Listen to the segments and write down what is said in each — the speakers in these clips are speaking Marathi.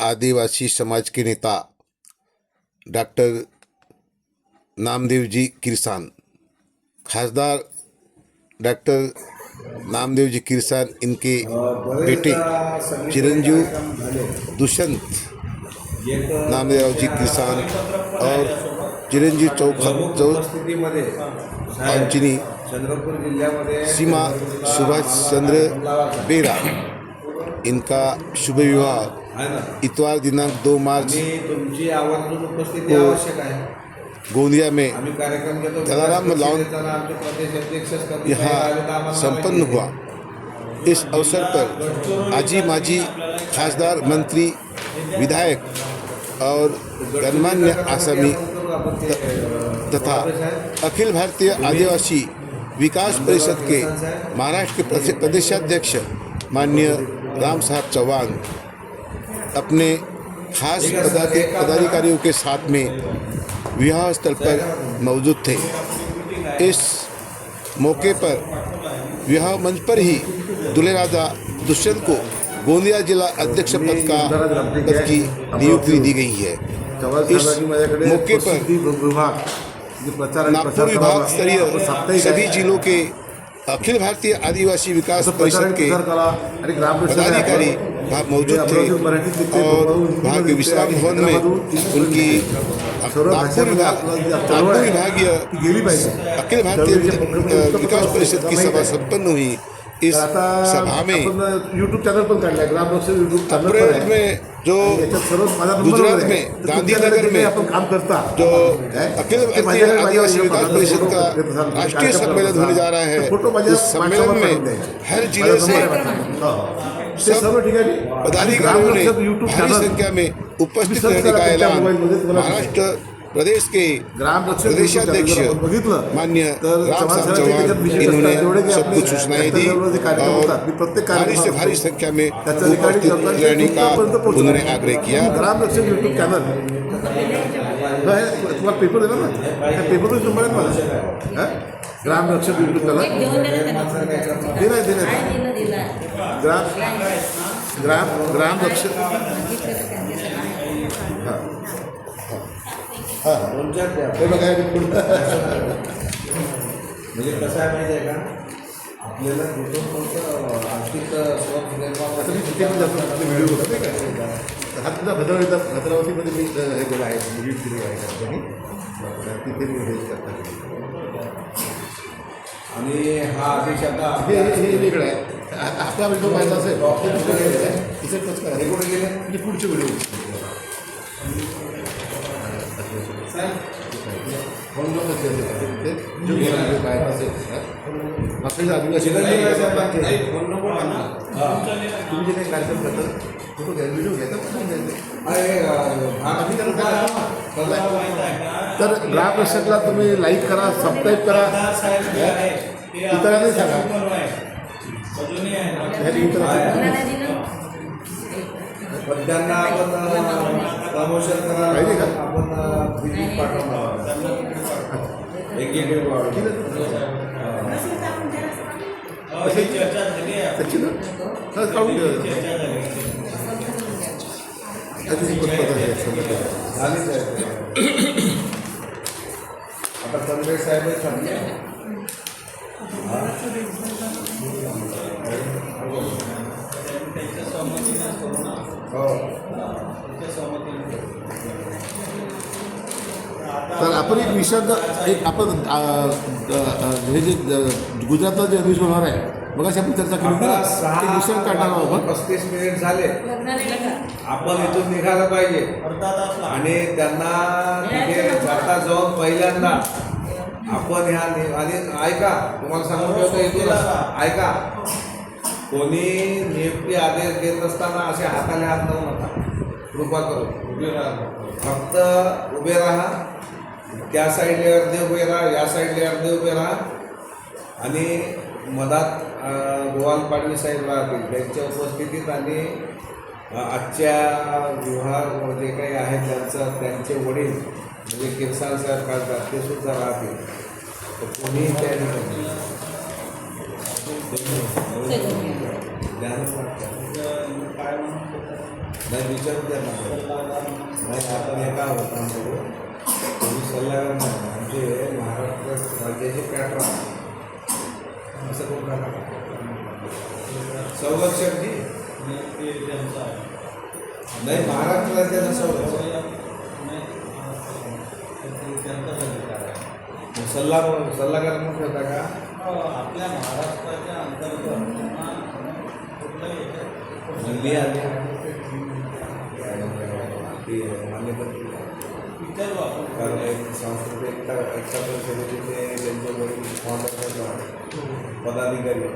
आदिवासी समाज के नेता डॉक्टर नामदेव जी किरसान, खासदार डॉक्टर नामदेव जी किरसान, इनके बेटे चिरंजीव दुष्यंत नामदेव जी किरसान और चिरंजीव चौहान चंद्रपूर जिल्ह्यामध्ये सीमा सुभाष चंद्र बेरा, इनका शुभ विवाह इतवार दिनांक 2 मार्च तुमची आवर्जून उपस्थिती आवश्यक आहे। गोंदिया में कार्यक्रम जलाराम लॉन यहाँ संपन्न हुआ। इस अवसर पर आजी माजी खासदार, मंत्री, विधायक और गणमान्य आसामी तथा अखिल भारतीय आदिवासी विकास परिषद के महाराष्ट्र के प्रदेशाध्यक्ष माननीय राम साहब चौहान अपने खास पदाधिकारियों के साथ में विवाह स्थल पर मौजूद थे। इस मौके पर विवाह मंच पर ही दूल्हे राजा दुष्यंत को गोंदिया जिला अध्यक्ष पद की नियुक्ति दी गई है। इस मौके पर नागपुर विभाग स्तरीय सभी जिलों के अखिल भारतीय आदिवासी विकास परिषद के पदाधिकारी मौजूद थे और वहाँ के विश्राम भवन में उनकी नागपुर विभागीय अखिल भारतीय विकास परिषद की सभा संपन्न हुई। इस सभा में यूट्यूब चॅनल पण काढलाय, अप्रैल में जो गुजरात में गांधीनगर में काम करता जो अखिल भारतीय आदिवासी विकास परिषद का राष्ट्रीय सम्मेलन होने जा रहा है। इस सम्मेलन में हर जिले से सब पदाधिकारियों ने भारी संख्या में उपस्थित रहने का ऐलान महाराष्ट्र प्रदेश के प्रदेशाध्यक्ष माननीय राम साहब चौहान, इन्होंने सब कुछ सूचनाएं दी और भारी से भारी संख्या में उपस्थित रहने का उन्होंने आग्रह किया। ग्राम रक्षक यूट्यूब चॅनल तुम्हाला पेपर देणार ना, पेपर नंबर आहे मला ग्राम रक्षक यूट्यूब चॅनल ग्राम रक्षक हे बघा म्हणजे कसं आहे माहिती आहे का, आपल्याला कुठून आर्थिक स्रोत निर्माण असं मी तिथे पण जातो आपले व्हिडिओ होतात नाही का, हा तुझा भद्रावतीमध्ये मी हे केलं आहे, व्हिडिओ केली आहे कंपनी, तिथे मी हे करतात आणि हा आदेश आता हे वेगळं आहे। आपला व्हिडिओ पाहिजे असेल तिथे कसं करा, हे कुठे गेले म्हणजे पुढचे व्हिडिओ फोन नंबर पाहिजे असेल आपल्या आदिवासी फोन नंबर तुम्ही जे काही कार्यक्रम करतात फोटो घ्या, व्हिडिओ घेतात तर ग्राम रक्षकला तुम्ही लाईक करा, सबस्क्राईब करा, इतरांनी सांगा त्यांना आपण प्रमोशन करायला का आपण विजिट पाठवणार आता तन्मय साहेब सांगले तर आपण एक विषद आपण हे जे गुजरातला जे अधिवेशन होणार आहे मग अशी आपण चर्चा केली होती, विषय काढणार आहोत। 35 मिनिट झाले, आपण इथून निघायला पाहिजे आणि त्यांना तिथे जाता जाऊन पहिल्यांदा आपण ह्या आणि ऐका, तुम्हाला सांगून ठेवतो इथून ऐका, कोणी नियुक्ती आदेश देत असताना असे हाताने हात लावू नका, कृपा करून उभे राहा, फक्त उभे राहा, त्या साईडले अर्धे उभे राहा, या साईडले अर्धे उभे राहा आणि मधात गोवाल पाडवी साहेब राहतील, त्यांच्या उपस्थितीत आणि आजच्या विवाह जे काही आहेत त्यांचे वडील म्हणजे किरसान साहेब खासदार ते सुद्धा राहतील, तर कोणीही त्या ध्यानच लागतं नाही विचारू द्या नाही आपण हे काय होतं आमचं तुम्ही सल्लागार नाही आमचे महाराष्ट्र राज्याचे पॅटर्न असं कोण करा संरक्षकजी नाही महाराष्ट्र राज्याचा संरक्षक सल्लागार म्हणून ठेवता का आपल्या महाराष्ट्राच्या अंतर्गत दिल्ली आली ती मान्यता विचारू आपण कारण एक सांस्कृतिक एकता परिषदेचे ते त्यांच्याकडे पदाधिकारी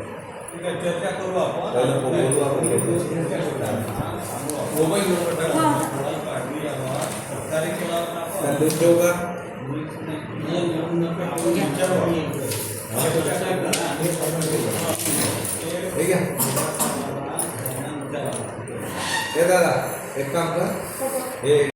ठीक आहे चर्चा करू आपण पहिलं बोलू आपण मोबाईल काढली सरकारी संदेश देऊ का ठीक आहे हे दादा एक काम कर हे